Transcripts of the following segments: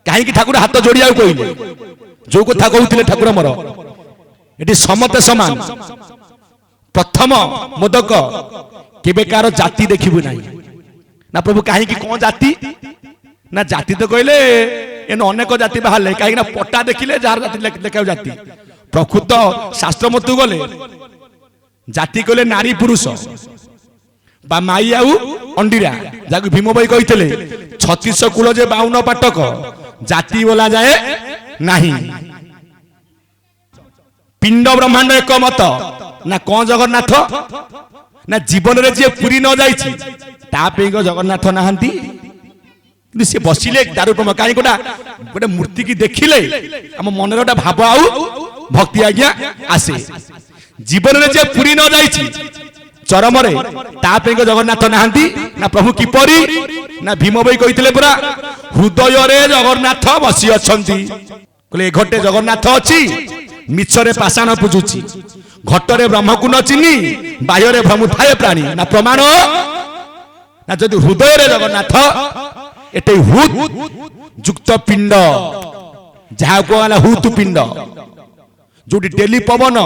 कहीं ठाकुर हाथ जोड़िया कहले जो कथा कहते ठाकुर मोर ये समते समान प्रथम मोदक केबे कार जाति देखिबु नाही ना प्रभु कहीं कौन जाति ना जाति तो कहले एन अनेक जाति बाहर कहीं पट्टा देखिले जार जाति देखा जाति प्रकृत शास्त्र मत गले जाति कहले नारी पुरुष बा माई आउ अंडीरा जाकु भीम भाई कहते 36 कूल जे 52 पाटक जाति बोला जाए नहीं पिंड ब्रह्मांड एक मत ना कौन जगन्नाथ ना जीवन रे जे पुरी न जाइछि तापे जगन्नाथ नाहंती से बसिले दारूपम कहीं गोटे मूर्ति की देखिले आम मन गोटे भाव आउ भक्ति आज्ञा आसे जीवन में जे पुरी न जाइछि चरम रे तापे जगन्नाथ नाहंती ना प्रभु किपरि ना भीम भाई कहते पूरा हृदय रे जगन्नाथ बसी अछंती कहले घटे जगन्नाथ अछि मिछरे पाषाण पूजुछि घटरे ब्रह्म को न चिन्नी बाह्य भ्रम थाए प्राणी ना प्रमाण ना जदि हृदय रे जगन्नाथ एटे हुत युक्त पिंड जहा को वाला हुत पिंड जोटी डेली पवन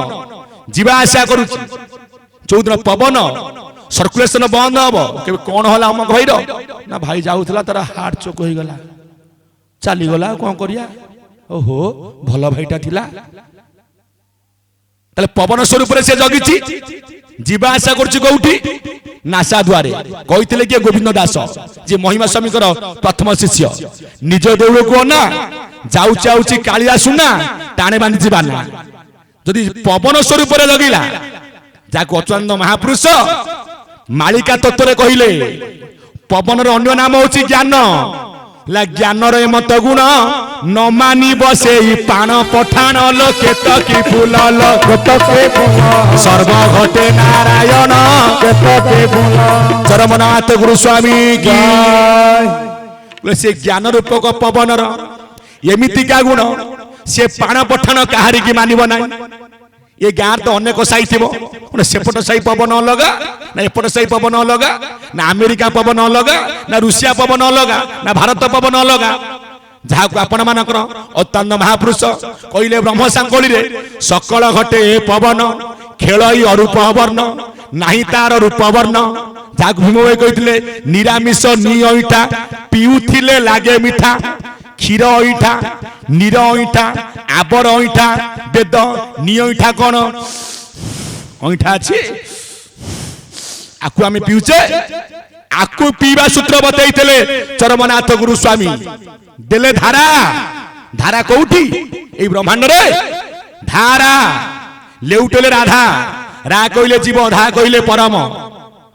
जीवा आशा करूछि चौदिन पवन सर्कुलेशन बंद हबो के कोन होला हम कहइरो ना भाई जाउथला तारा हार्ट चोक होई गला चली गला कोन करिया ओहो भलो भाईटा थिला तले पवन स्वरूप रे से जगिछि जीवा आशा करछि कोउठी नासा द्वारे कहते कि गोविंद दास जे महिमा स्वामी प्रथम शिष्य निज देउल को ना जाऊ चाऊची कालिया सुना टाणे बांधी जीवाना जदि पवन स्वरूप रे जगिला जाको अच्युतानंद महापुरुष मालिका तत्व कहले पवन रो अन्य नाम होची ज्ञान ला ज्ञान रे मत गुण न मानी बसे पाण पठाण लोके तकी फूल लोके सर्व घटे नारायण के फूल चरमनाथ गुरु स्वामी की से ज्ञान रूपक पवन रो एमिति का गुण से पाण पठाण कहारी की मानिब ना ये गाँ तो अनेक साई थी सेपट साई पवन अलग ना एपट साई पवन अलग ना अमेरिका पवन अलग ना रूसिया पवन अलग ना भारत पवन अलग जहाँ को आपण मानकर अत्यानंद महापुरुष कहले ब्रह्म सांकोली रे सकल घटे पवन खेलई अरूप वर्ण नाही तार रूप वर्ण जहाँ भीम भाई कहते निरामिष नी अईठा पीउथिले लागे मिठा क्षीर अईठा नीर अईठा आबर अईठा वेद नी अईठा कौन अईठा अच्छी आकु आम पीउचे आकु पीवा सूत्र बतईले चरमनाथ गुरु स्वामी देले धारा धारा कोठी ए ब्रह्मांड रे धारा लेउटले राधा रा कहले जीव धा कहले परम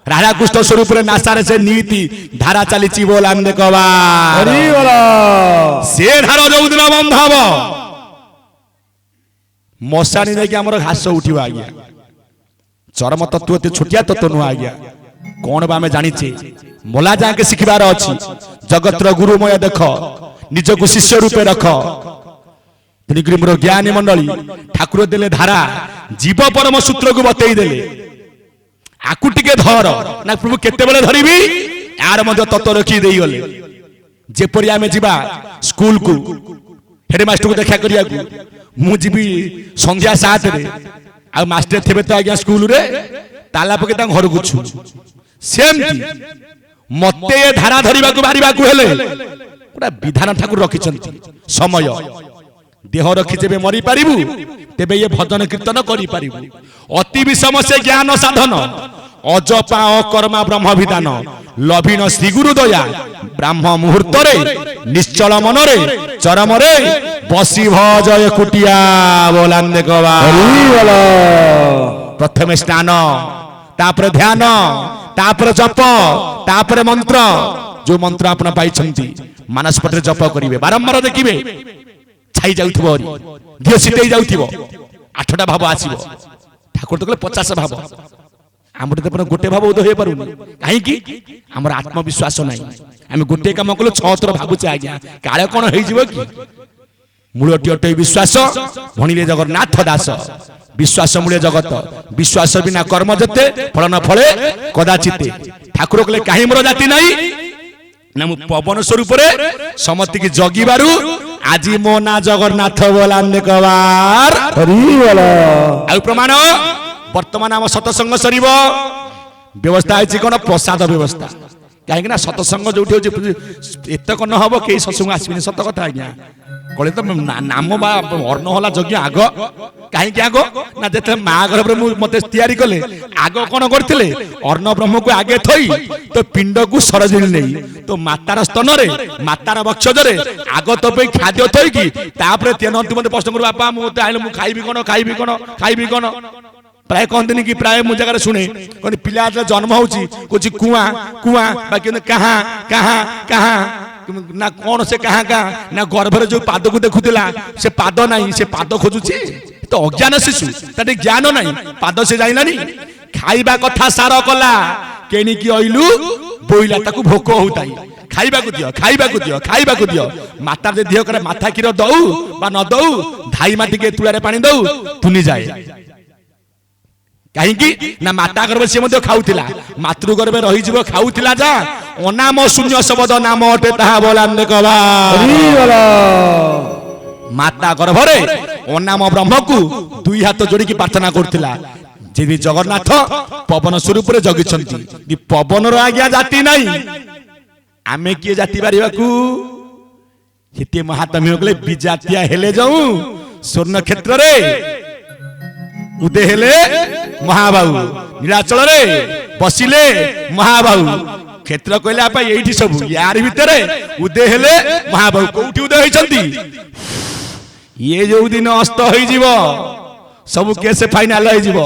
राधा कृष्ण स्वरूप रे नासारे से नीति धारा चली बोलांदे कबा हरि बोला से धारा जो दिन बंध हबो मशानी नहीं कि हमर घास उठिबा आज्ञा चरम तत्व ते छोटिया तत्व नु आज्ञा कोन बा में जानि छे मोला जाके सिखिबार अछि जगतर गुरुमय देख निज को शिष्य रूपे रख त्रिग्रिमर ज्ञानी मंडली ठाकुर देले धारा जीव परम सूत्र को बतई देले आकु टिके धर ना प्रभु केते बेले धरिबी यार मध्य तत्व रखी देई गले जेपरि आमे जिबा स्कूल को हेडमास्टर को देखा करिया को मु जिबी संध्या 7 रे आ मास्टर थेबे तो आज्ञा स्कूल रे ताला पके ता घर गुछु सेमती मते धारा धरिबा को बारिबा को हेले गोटा विधान ठाकुर रखिछंती समय देह रखी जेबे मरी पारिबु तेबे ये भजन कीर्तन करि पारिबु अति विषम से ज्ञान साधन अजपा अकर्मा ब्रह्म विधान लभिन श्री गुरु दया ब्राह्म मुहूर्त रे निश्चल मन रे चरम रे बसी भजय कुटिया बोलांदे कबा हरि बोला प्रथम स्नान तापर ध्यान तापर जप तापर मंत्र जो मंत्र आपन पाइछंती मानस पटरे जप करिवे बारंबार देखिबे छाई जाउथबो दियो सिटेई जाउथबो 8टा भाव आसीबो ठाकुर तो कहले 50 भाव आमर तो गोटे भाव उदय हो पारुनी कहीं आमर आत्मविश्वास ना आम गोटे कम कलु 6 थर भावुचे आज्ञा काले कौन हो मूलटी अटे विश्वास भणिले जगन्नाथ दास विश्वास मूल्य जगत विश्वास बिना कर्म जते फल न फले कदाचिते ठाकुर कहले कहीं मोर जाति नहीं ନା ମୁଁ ପବନ ସ୍ୱରୂପରେ ସମସ୍ତିକି ଜଗିବାରୁ ଆଜି ମୋ ନା ଜଗନ୍ନାଥ ବୋଲାନ୍ତେ କବାର। ଆଉ ପ୍ରମାଣ ବର୍ତ୍ତମାନ ଆମ ସତସଙ୍ଗ ସରିବ, ବ୍ୟବସ୍ଥା ହେଇଛି କଣ ପ୍ରସାଦ ବ୍ୟବସ୍ଥା। କାହିଁକି ନା ସତସଙ୍ଗ ଯୋଉଠି ହଉଛି ଏତକ ନ ହବ କେହି ସତ୍ସଙ୍ଗ ଆସିବେନି, ସତ କଥା ଆଜ୍ଞା। କହିଲେ ତ ନାମ ବା ଅର୍ଣ୍ଣ ହେଲା ଯଜ୍ଞ ଆଗ। କାହିଁକି ଆଗ ନା ଯେତେବେଳେ ମା ଗର୍ଭରେ ମତେ ତିଆରି କଲେ ଆଗ କଣ କରିଥିଲେ, ଅର୍ଣ୍ଣ ବ୍ରହ୍ମକୁ ଆଗେ ଥୋଇ ତ ପିଣ୍ଡକୁ ସରଜିଲି ନେଇ ତ ମାତାର ସ୍ତନରେ ମାତାର ବକ୍ଷରେ ଆଗ ତ ପାଇଁ ଖାଦ୍ୟ ଥୋଇକି ତାପରେ ତେନନ୍ତି ମତେ ପ୍ରଶ୍ନ କରୁ ବାପା ମୁଁ ଆଇଲେ ମୁଁ ଖାଇବି କଣ ଖାଇବି କଣ ଖାଇବି କଣ। ପ୍ରାୟ କହନ୍ତିନି କି, ପ୍ରାୟ ମୁଁ ଜାଗାରେ ଶୁଣେ କହନ୍ତି ପିଲା ଯେତେବେଳେ ଜନ୍ମ ହଉଛି କହୁଛି କୁଆଁ କୁଆଁ ବା କାହା କାହା କାହା ନା କଣ ସେ କାହା କାହା ନା ଗର୍ଭରେ ଯୋଉ ପାଦକୁ ଦେଖୁଥିଲା ସେ ପାଦ ନାହିଁ, ସେ ପାଦ ଖୋଜୁଛି। ତ ଅଜ୍ଞାନ ଶିଶୁ, ତାର ଜ୍ଞାନ ନାହିଁ, ପାଦ ସେ ଯାଇଲାନି। ଖାଇବା କଥା ସାର କଲା, କେଣିକି ଅଇଲୁ ବୋଇଲା, ତାକୁ ଭୋକ ହଉଥାଏ, ଖାଇବାକୁ ଦିଅ ଖାଇବାକୁ ଦିଅ ଖାଇବାକୁ ଦିଅ। ମାତା ଯେ ଦେହ କରେ ମାଥା କ୍ଷୀର ଦଉ ବା ନ ଦଉ ଧାଇ ମାଟିକେ ତୁଳାରେ ପାଣି ଦଉ ତୁନି ଯାଏ। କାହିଁକି ନା ମାତା ଗର୍ଭରେ ସେ ମଧ୍ୟ ଖାଉଥିଲା, ମାତୃ ଗର୍ଭରେ ରହିଯିବ ଖାଉଥିଲା ଯା ଅନାମ ଶୂନ୍ୟ ଶବଦ ନାମ ଅଟେ ତାହା ବୋଲାନ୍ତେ କବାର। ମାତା ଗର୍ଭରେ ଅନାମ ବ୍ରହ୍ମକୁ ଦୁଇ ହାତ ଯୋଡ଼ିକି ପ୍ରାର୍ଥନା କରୁଥିଲା। ଯେ ଜଗନ୍ନାଥ ପବନ ସ୍ୱରୂପରେ ଜଗିଛନ୍ତି, ପବନର ଆଜ୍ଞା ଜାତି ନାହିଁ, ଆମେ କିଏ ଜାତି ପାରିବାକୁ। ସେତେ ମହାତ୍ମ୍ୟ କଲେ ବିଜାତିଆ ହେଲେ ଯାଉ ସ୍ୱର୍ଣ୍ଣ କ୍ଷେତ୍ରରେ ଉଦେ ହେଲେ ମହାବାହୁ, ନୀଳାଚଳରେ ବସିଲେ ମହାବାହୁ। କ୍ଷେତ୍ର କହିଲେ ଆପା ଏଇଠି ସବୁ, ୟାରି ଭିତରେ ଉଦେ ହେଲେ ମହାବାହୁ। କୋଉଠି ଉଦୟ ହେଇଛନ୍ତି? ଇଏ ଯୋଉ ଦିନ ଅସ୍ତ ହେଇଯିବ ସବୁ କେସ ଫାଇନାଲ ହେଇଯିବ।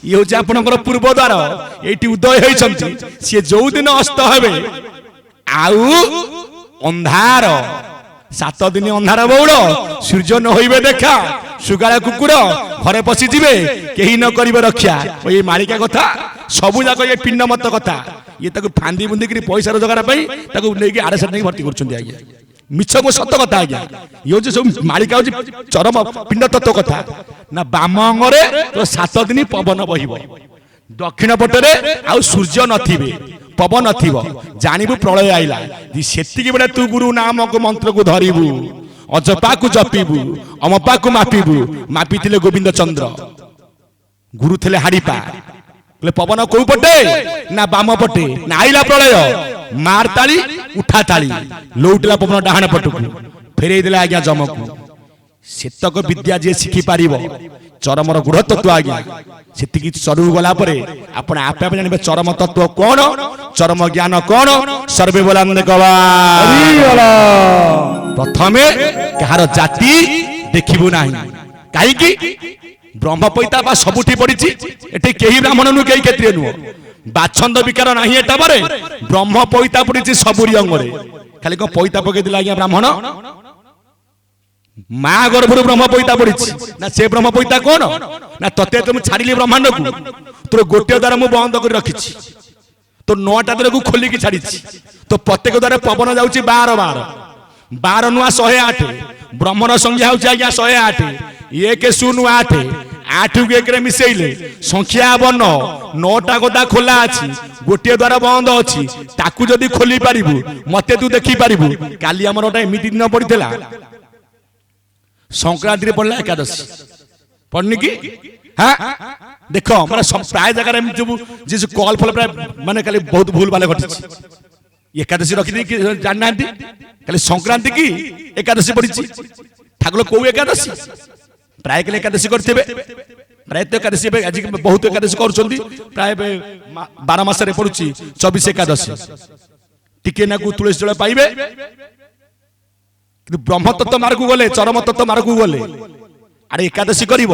ଇଏ ହଉଛି ଆପଣଙ୍କର ପୂର୍ବ ଦ୍ୱାର, ଏଇଠି ଉଦୟ ହେଇଛନ୍ତି। ସିଏ ଯୋଉ ଦିନ ଅସ୍ତ ହେବେ ଆଉ ଅନ୍ଧାର 7 ଦିନ ଅନ୍ଧାର ବଉଳ, ସୂର୍ଯ୍ୟ ନ ହୋଇବେ ଦେଖା, ସୁଗାଳ କୁକୁର ଘରେ ପଶିଯିବେ, କେହି ନ କରିବେ ରକ୍ଷା। ଏଇ ମାଳିକା କଥା ସବୁ ଯାକ ଏ ପିଣ୍ଡ ମତ କଥା। ଇଏ ତାକୁ ଫାନ୍ଦି ବୁନ୍ଦିକିରି ପଇସା ରୋଜଗାର ପାଇଁ ତାକୁ ନେଇକି ଆଡ଼େ ନେଇକି ଭର୍ତ୍ତି କରୁଛନ୍ତି ଆଜ୍ଞା। ମିଛ ମୁଁ ସତ କଥା ଆଜ୍ଞା। ଇଏ ହଉଛି ସବୁ ମାଳିକା ହଉଛି ଚରମ ପିଣ୍ଡ ତତ୍ତ୍ୱ କଥା। ନା ବାମ ଅଙ୍ଗରେ 7 ଦିନ ପବନ ବହିବ, ଦକ୍ଷିଣ ପଟରେ ଆଉ ସୂର୍ଯ୍ୟ ନଥିବେ, ପବନ ନଥିବ, ଜାଣିବୁ ପ୍ରଳୟ ଆଇଲା। ସେତିକି ବେଳେ ତୁ ଗୁରୁ ନାମକୁ ମନ୍ତ୍ରକୁ ଧରିବୁ, ଅଜପାକୁ ଜପିବୁ, ଅମପାକୁ ମାପିବୁ। ମାପିଥିଲେ ଗୋବିନ୍ଦ ଚନ୍ଦ୍ର, ଗୁରୁ ଥିଲେ ହାଡ଼ିପା। ପବନ କୋଉ ପଟେ ନା ବାମ ପଟେ। ନା ଆଇଲା ପ୍ରଳୟ, ମାର ତାଳି ଉଠା ତାଳି, ଲଉଟିଲା ପବନ ଡାହାଣ ପଟକୁ, ଫେରେଇ ଦେଲା ଆଜ୍ଞା ଜମକୁ। ସେତକ ବିଦ୍ୟା ଯିଏ ଶିଖି ପାରିବ, ଚରମର ଗୂଢ଼ ତତ୍ତ୍ୱ ଆଜ୍ଞା। ସେତିକି ସରୁ ଗଲା ପରେ ଆପଣ ଆପେ ଆପେ ଜାଣିବେ ଚରମ ତତ୍ତ୍ୱ କଣ, ଚରମ ଜ୍ଞାନ କଣ। ସର୍ବେ ବୋଲାନ୍ତେ କବାର। ପ୍ରଥମେ କାହାର ଜାତି ଦେଖିବୁ ନାହିଁ। କାହିଁକି? ବ୍ରହ୍ମ ପଇତା ବା ସବୁଠି ପଡିଛି, ଏଠି କେହି ବ୍ରାହ୍ମଣ ନୁହେଁ, କେହି କ୍ଷତ୍ରିୟ ନୁହଁ। ବାଛନ୍ଦ ବିକାର ନାହିଁ ଏଟା ପରେ, ବ୍ରହ୍ମ ପଇତା ପଡିଛି ସବୁରି ଅଙ୍ଗରେ। ଖାଲି କଣ ପଇତା ପକେଇଥିଲା ଆଜ୍ଞା ବ୍ରାହ୍ମଣ? ମା ଗର୍ଭରୁ ବ୍ରହ୍ମ ପଇତା ପଡିଛି। ନା ସେ ବ୍ରହ୍ମ ପଇତା କଣ ନା ତତେ ମୁଁ ଛାଡ଼ିଲି ବ୍ରହ୍ମାଣ୍ଡକୁ, ତୋର ଗୋଟିଏ ଦ୍ୱାର ମୁଁ ବନ୍ଦ କରି ରଖିଛି, ତୋ 9ଟା ଦ୍ୱାରକୁ ଖୋଲିକି ଛାଡ଼ିଛି। ତ ପ୍ରତ୍ୟେକ ଦ୍ୱାର ପବନ ଯାଉଛି 12 12 12 ନୂଆ 108। ବ୍ରହ୍ମର ସଂଖ୍ୟା ହଉଛି ଆଜ୍ଞା 108। 1 0 8 8କୁ 1ରେ ମିଶେଇଲେ ସଂଖ୍ୟା 52। 9ଟା ଗଦା ଖୋଲା ଅଛି, ଗୋଟିଏ ଦ୍ୱାର ବନ୍ଦ ଅଛି। ତାକୁ ଯଦି ଖୋଲି ପାରିବୁ ମତେ ତୁ ଦେଖି ପାରିବୁ। କାଲି ଆମର ଗୋଟେ ଏମିତି ଦିନ ପଡିଥିଲା, ସଂକ୍ରାନ୍ତିରେ ପଡିଲା ଏକାଦଶୀ, ପଡନି କି? হ্যাঁ দেখো মানে প্রায় জায়গায় এমনি যে কল ফল প্রায় মানে খালি বহুত ভুল ভালে ঘটিছে। একাদশী রখিদি জানি না, খালি সংক্রান্তি কি একাদশী পড়িছি। ঠাকুর কেউ একাদশী প্রায় কালে একাদশী করতে, প্রায় তো একাদশী আজ বহুত একাদশী করছেন, প্রায় 12 মাসে পড়ুছি 24 একাদশী। টিকে নাকু তুলসী জল পাইবে, কিন্তু ব্রহ্মতত্ত্ব মার্গু গলে, চরম তত্ত্ব মার্গু গলে আরে একাদশী করিব,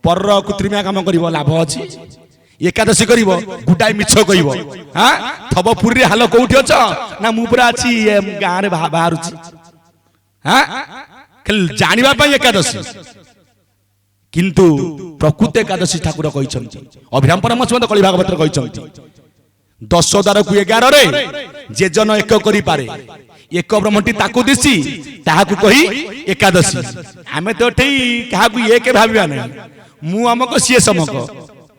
পরর কৃত্রিমা কাম করিব, লাভ আছে? একাদশী করিব গোটাই মিছ কইব। হ্যাঁ থব পুরী হাল কোউঠি অছ না মু পুরা আছি গাঁরে বাহারুছি। হ্যাঁ খালি জানিবা পাই একাদশী, কিন্তু প্রকৃত একাদশী ঠাকুর কইছন্তি, অভিরাম পরমহংস কলি ভাগবতরে কইছন্তি 10 দ্বারকু 11রে যে জন এক করি পারে, এক ব্রহ্মটি তাকু দিছি তাহাকু কহি একাদশী। আমি তো এঠেই কাহাকু এক ভাবিবা নাই, মু আমক সিয়ে সমক।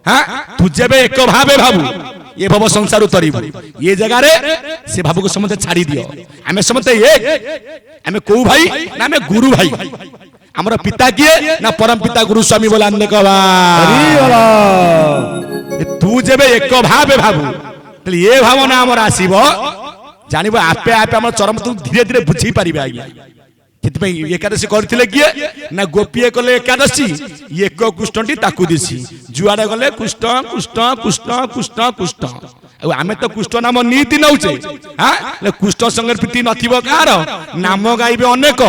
হ্যাঁ তু যেবে এক ভাবে ভাবু ये भव संसार तरीबू ये जगह रे से भाव को समझे छाड़ी दियो आमे समझते एक आमे को भाई ना आमे गुरु भाई हमर पिता किए ना परम पिता गुरु स्वामी बोला अंदे कबा तू जेबे एक भावे भाबू ये भावना हमर आसीबो जानिबो आपे आपे हमर चरम तू धीरे धीरे बुझी पारिबे आज्ञा कितपे एकादशी करथिले किए ना गोपीए कले एकादशी एक कुष्ठटी ताकू दिसी जुआडे गले कुष्ठ कुष्ठ कुष्ठ कुष्ठ कुष्ठ आमे तो कुष्ठ नाम नीति नौचे हां कुष्ठ संगे प्रीति नथिबो कार नाम गाइबे अनेक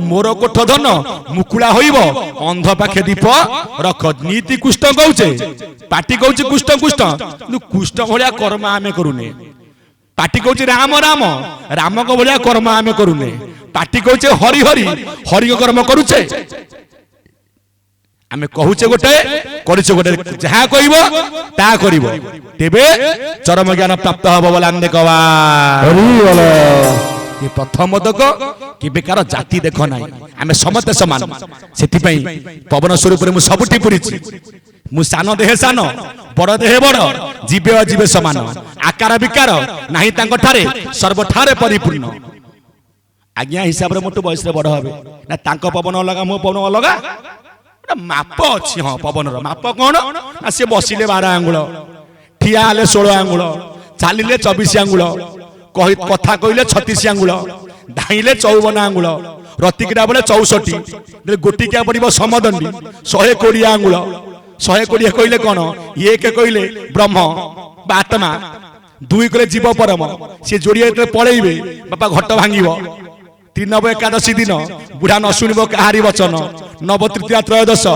मोर कोठ धन मुकुला होइबो अंध पाखे दीप रख नीति कुष्ठ कहूचे पाटी कहूचे कुष्ठ कुष्ठ कुष्ठ भलिया कर्म आमे करूने पाटी कहूचे राम राम राम को भलिया कर्म आमे करूने पाटी कहूचे हरि हरि हरि कर्म करूचे आमे कहूचे गोटे करिछे गोटे जहा कहइबो ता करिवो तेबे चरम ज्ञान प्राप्त हबो बोला हम देखवा हरि बोलो ये प्रथम तक कि बेकार जाति देखो नाही आमे समते समान सेति पई पवन स्वरूप रे मु सबठी पुरिछि मु सान देह सान बड़ देह बड़ जीवे अजीवे समान आकार विकार नाही तांको ठारे सर्वठारे परिपूर्ण आज्ञा हिसाब रे मोटो बयस रे बड़ हबे ना तांको पवन अलगा मो पवन अलगा माप अच्छी हाँ पवन माप कौन ना सी बसिले 12 आंगुल ठिया हेले 16 आंगुल चलिले 24 आंगुल कथा कहले 36 आंगुल धाइले 54 आंगुल रतिकिरा बेले 64 गोटिकिया पड़ो समदंडी 120 आंगुल 120 कहले कौन एक कहले ब्रह्म आत्मा 2 कहले जीव परम सी जोड़िए पलैबे बापा घट भांगिब 3 एकादशी दिन बुढ़ा न शुणव कहारी वचन नव तृतीया त्रयोदश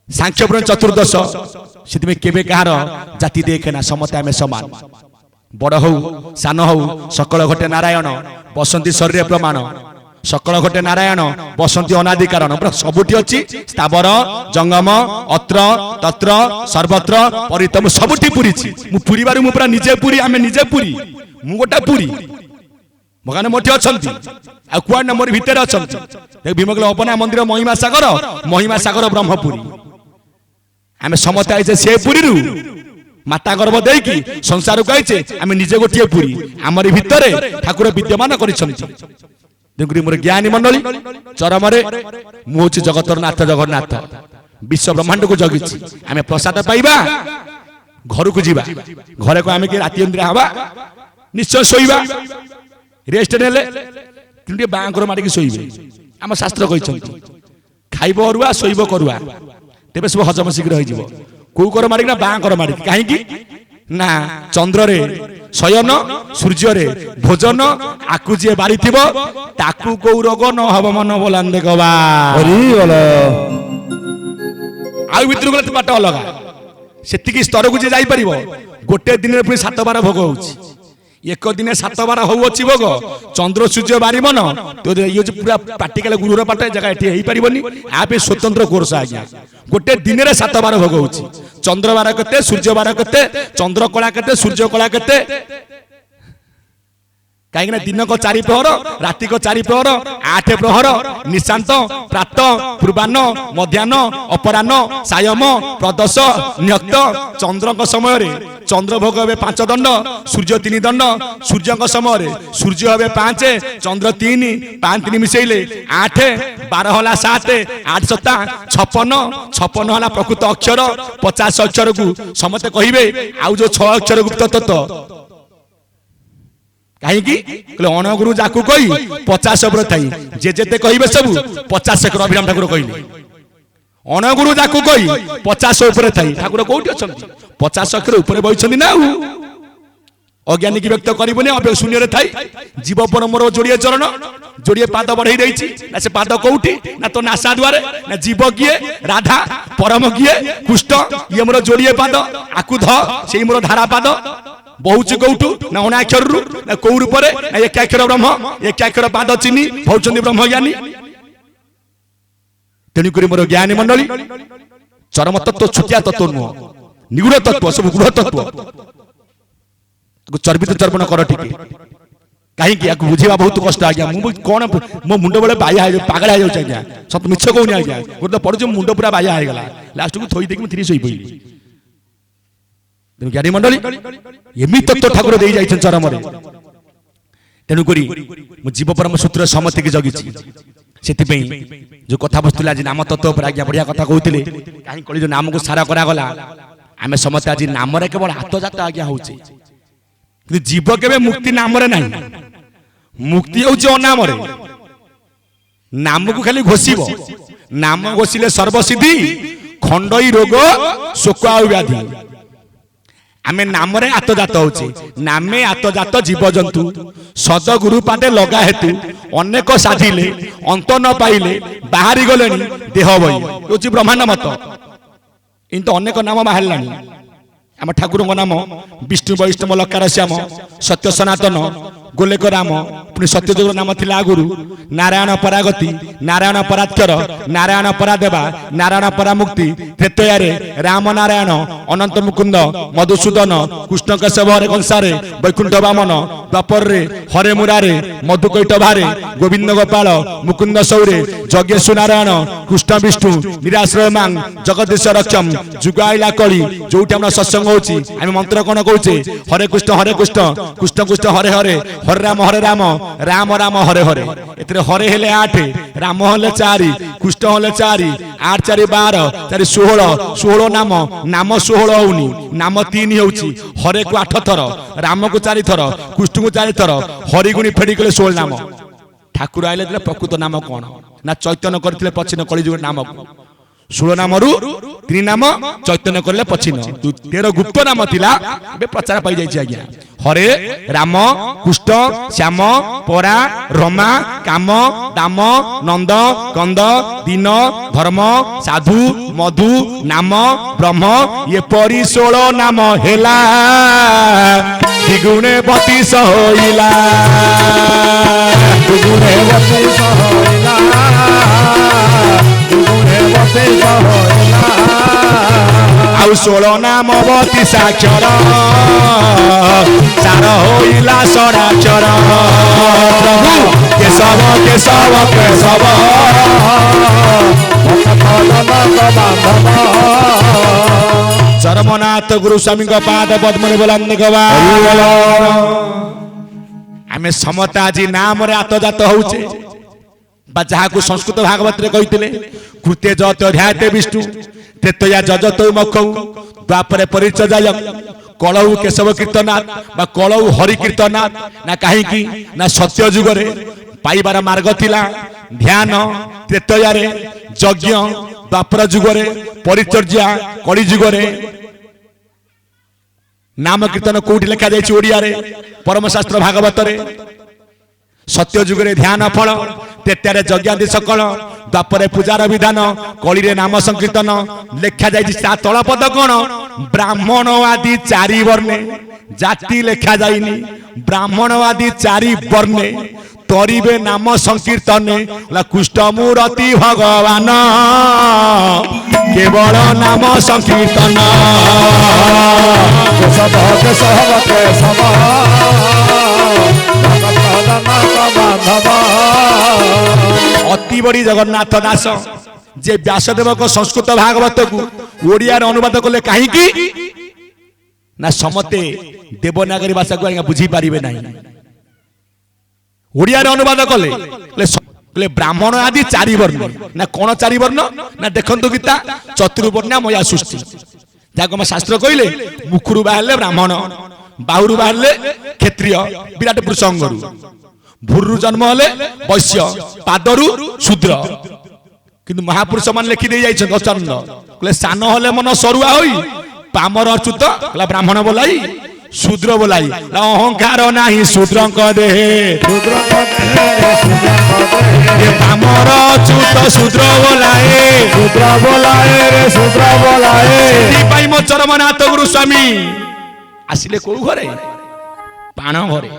सांख्य चतुर्दश से केबे कहार जाति देखे ना समते आमे समान बड़ हौ सान हौ सकल घटे नारायण बसंती शरीर प्रमाण सकल घटे नारायण बसंती अनादि कारण सबुठी अच्छी स्थावर जंगम अत्र तत्र सर्वत्र परितम सबुठी पुरी मु पुरीबारु मु पूरा निजे पुरी आमे निजे पुरी मु गोटा पुरी भगवान मोठी अछंती आ कुआड नंबर भीतर अछंती भीमगल अपना मंदिर महिमा सागर ब्रह्मपुरी आमे समते आइछे से पुरी रु माता गर्भ देकी संसार को आइछे आमे निजे गोटिए पुरी हमर भीतरे ठाकुर विद्यमान करिछंती देखुरी मोर ज्ञानी मंडली चरम रे मु होछि जगतर नाथ जगन्नाथ विश्व ब्रह्मांड को जगिछि आमे प्रसाद पाइबा घर को जीवा घरे को आमे के राति अंदर हवा निश्चय सोइबा रेस्ट नेले किंतु बांकर मारिक सोइबे आम शास्त्र कहिसंती खाइबो अरुआ सोइबो करुआ तेबे सब हजम शीघ्र होई जिवो को कर मारिक ना बांकर मारिक काहे की ना चंद्र रे शयन सूर्य रे भोजन आकु जे बारी थिबो ताकु को रोग न हब मन बोलान देखबा हरि बोलो आउ भितर गले बाट अलगा सेतिकी स्तर को जे जाई परिबो गोटे दिन रे पुनी 7 बार भोग होउची एक दिन 7 बार हो अच्छी भोग चंद्र सूर्य बारिबन तो ये पूरा प्राक्टिकल गुरुर पाठ जगह एठी हेई परिबनी आप स्वतंत्र कोर्स आज्ञा गोटे दिन रे 7 बार भोग होउची चंद्र बार कते सूर्य बार कते चंद्र कला कते सूर्य कला कते कहीं दिन को 4 प्रहर राति को 4 प्रहर 8 प्रहर निशांत प्रात पूर्वान्न मध्याह्न अपराह्न सायम प्रदोष न्यक्त चंद्र को समय रे चंद्र भोग हे 5 दंड सूर्य 3 दंड सूर्य को समय रे सूर्य हे 5 चंद्र 3 5 3 मिसेले 8 12 होला 7 8 7 56 होला प्रकृत अक्षर 50 अक्षर को समते कहिबे आउ जो 6 अक्षर गुप्त तत्व कहीं अणगुरु जाकू कही 50 पर थी जे जेते कहबे सब 50 एकर अभिराम ठाकुर कहले अणगुरु जाकू कही 50 ऊपर थी ठाकुर कोठी अछंती 50 एकर ऊपर बइछंती ना अज्ञानी की व्यक्त करबोनी अबे शून्य रे थाई जीव पर मोर जोड़िए चरण जोड़िए पाद बढ़ाई देछि ना से पाद कोठी ना तो नासा द्वारे ना जीव किए राधा परम किए कुष्ठ ये मोर जोड़िए पाद आकु ध सेही मोर धारा पाद बहुत कौटू ना अनाक्षर रु ना कौ रूप ना एकाक्षर ब्रह्म एकाक्षर पाद चिन्ह भौचंदी ब्रह्म ज्ञानी तेणुक मोर ज्ञानी मंडली चरम तत्व छुटिया तत्व नुह निगूढ़ तत्व सब गूढ़ तत्व चर्बित चर्पण कर टिके कहीं बुझेगा बहुत कष्ट आज्ञा मुझे कौन मो मुंड बड़े बाया पागल हो जाए आज्ञा सत मिछ कहूनी आज्ञा गोटे पड़ू मुंड पूरा बाया हो गला लास्ट को थोई देखी थ्री शोई पड़ी জ্ঞାনী मंडली एमती तत्व ठाकुर दे जाइछन चरमरे तेणुक जीव परम सूत्र समति की जगी से जो कथा बसुला आज नाम तत्व पर आज्ञा बढ़िया कथा कहते कहीं कली जो नाम को सारा करागला आम समस्त आज नाम केवल आत्मजात आज्ञा हो जीव के मुक्ति नाम ना मुक्ति हूँ अनाम नाम को खाली घोषिब नाम घोषिले सर्वसिद्धि खंडई रोग शोक व्याधि आमे नाम आत्मजात होचे नामे आत्मजात जीवजंतु सदगुरु पाटे लगा हेतु अनेक साधिले अंत न पाइले बाहरी गले देह बई होची ब्रह्मांड मत इन तो अनेक नाम बाहर आम ठाकुर नाम विष्णु वैष्णव लकार श्याम सत्य सनातन गोलेक राम पुणी सत्यजुग नाम थिला गुरु नारायण परागति नारायण पराक्षर नारायण परादेवा नारायण परामुक्ति त्रेतयारे राम नारायण अनंत मुकुंद मधुसूदन कृष्ण केशव हरे कंसारे वैकुंठ वामन द्वापर रे हरे मुरारे मधुकैटभारे गोविंद गोपाल मुकुंद सौरे जगेश नारायण कृष्ण विष्णु निराश्रय मांग जगदीश रक्षम जुगाइला कली जोटी हम सत्संग होची आम मंत्र कौन कहूचे हरे कृष्ण कृष्ण कृष्ण हरे हरे हरे राम राम राम हरे हरे एतरे हरे हेले 8 राम हेले 4 कृष्ण हेले 4 8 4 12 4 16 16 नाम नाम 16 होनी नाम 3 होउची हरे को 8 थर राम को 4 थर कृष्ण को 4 थर हरि गुणी फेडी कले 16 नाम ठाकुर आइले प्रकृत नाम कौन ना चैतन्य करथिले पछिन कलिजुग नाम 16 नाम रु 3 नाम चैतन्य करले पछिन 13 गुप्त नाम थिला बे प्रचार पाई जाई आज्ञा हरे राम कृष्ण श्याम परा रमा काम दाम नंद कंद दीन धर्म साधु मधु नाम ब्रह्म ये परि 16 नाम हेला द्विगुणे 32 होइला द्विगुणे 32 होइला द्विगुणे 32 होइला आउ 16 नाम 32 अक्षर सार होइला सराक्षर प्रभु केशव केशव केशव चरमनाथ गुरु स्वामी पाद पद्म बोलांदे आमे समता आज नाम रे आत्मजात होउचे बा जहा को संस्कृत भागवत रे कहितले कृते जत ध्याते विष्णु त्रेतया जजतो मखौ द्वापरे परिचय कलऊ केशव कीर्तनाथ बा कलऊ हरि कीर्तनाथ ना कहीं ना सत्य जुगरे पाइबार मार्ग थिला ध्यान त्रेतयारे यज्ञ द्वापर जुगरे परिचर्या कली जुगरे नाम कीर्तन कोठी लिखा जाय ओडिया रे परम शास्त्र भागवत रे सत्य जुगरे ध्यान फल तेत्यारे यज्ञादि सकल द्वापरे पूजार विधान कली नाम संकीर्तन लेखा जाय तल पद कौन ब्राह्मण आदि 4 वर्णे जाति लेखा जाइनी ब्राह्मण आदि 4 वर्णे तरीबे नाम संकीर्तन कृष्ण मूर्ति भगवान केवल नाम संकीर्तन अति बड़ी जगन्नाथ दास जे व्यासदेव को संस्कृत भागवत को ओडिया अनुवाद कले कहीं ना समते देवनागरी भाषा को बुझी पारिबे नहीं ओडिया अनुवाद कले ब्राह्मण आदि 4 वर्ण ना कौन 4 वर्ण ना देखंतु गीता चतुर्वर्ण्या मया सृष्टि जाको शास्त्र कहले मुखरु बाहरले ब्राह्मण बाहुरु बाहरले क्षत्रिय विराट पुरुष अंगरु भूरु जन्म हेले वैश्य पादरु शूद्र किंतु महापुरुष मान लिखि दे जाइछन अचंद कले सान हेले मन सरुआ होई पामर अच्युत कला ब्राह्मण बोलाई शूद्र बोलाई अहंकार नाही शूद्र देहे पामर अच्युत शूद्र बोलाए रे शूद्र बोलाए पाई मो चरमनाथ गुरु स्वामी आसिले को घरे पाण घरे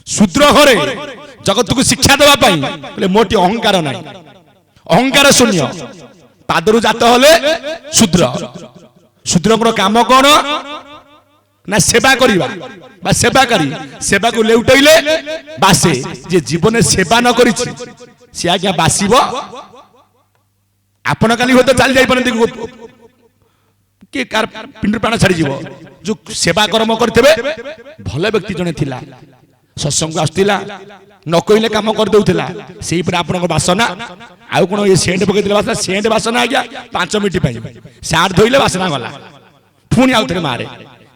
शूद्र घरे जगत को शिक्षा देवा पाई मोटी अहंकार ना अहंकार शून्य पादरु जात हले शूद्र शूद्र काम कौन ना सेवा करिबा बा सेवा करी सेवा को लेउटैले बासे जे जीवन सेवा न करिछि से आज्ञा बासिबो आपण काली होते चल जाई परंती किए कार पिंड प्राण छाड़ी जीव जो सेवा कर्म करते भल व्यक्ति जने थिला सत्संग आसुला न कहले काम कर दउथिला सेही पर आपन वासना आउ कोन ये सेंट पके दिले वासना सेंट वासना आज्ञा 5 मिनिट पई सार धोइले वासना गला पुनी आउ थरे मारे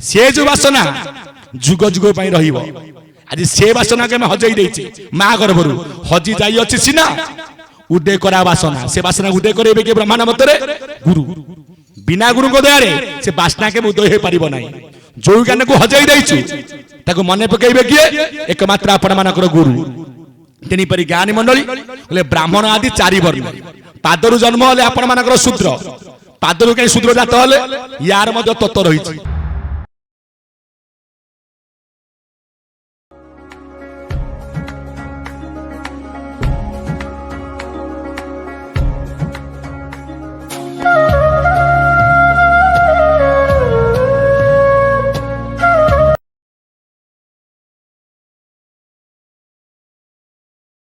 से जो वासना जुग जुग पई रहिबो आज से वासना के मैं हजई देछि मा गर्भरु हजी जाई अछि सिना उदय करा वासना से वासना उदय करेबे के ब्रह्मांड मतरे गुरु बिना गुरु को दया रे से वासना के उदय हे परिबो नाही जो ज्ञान को हजई दैछु ताको मने पकेबे किए एकमात्र आपण मानकर गुरु तेनी परि ज्ञानी मंडली बोले ब्राह्मण आदि 4 वर्ण पादरु जन्म होले आपण मानकर शूद्र पादरु के शूद्र जात होले यार मध्य तत्व रहिछि।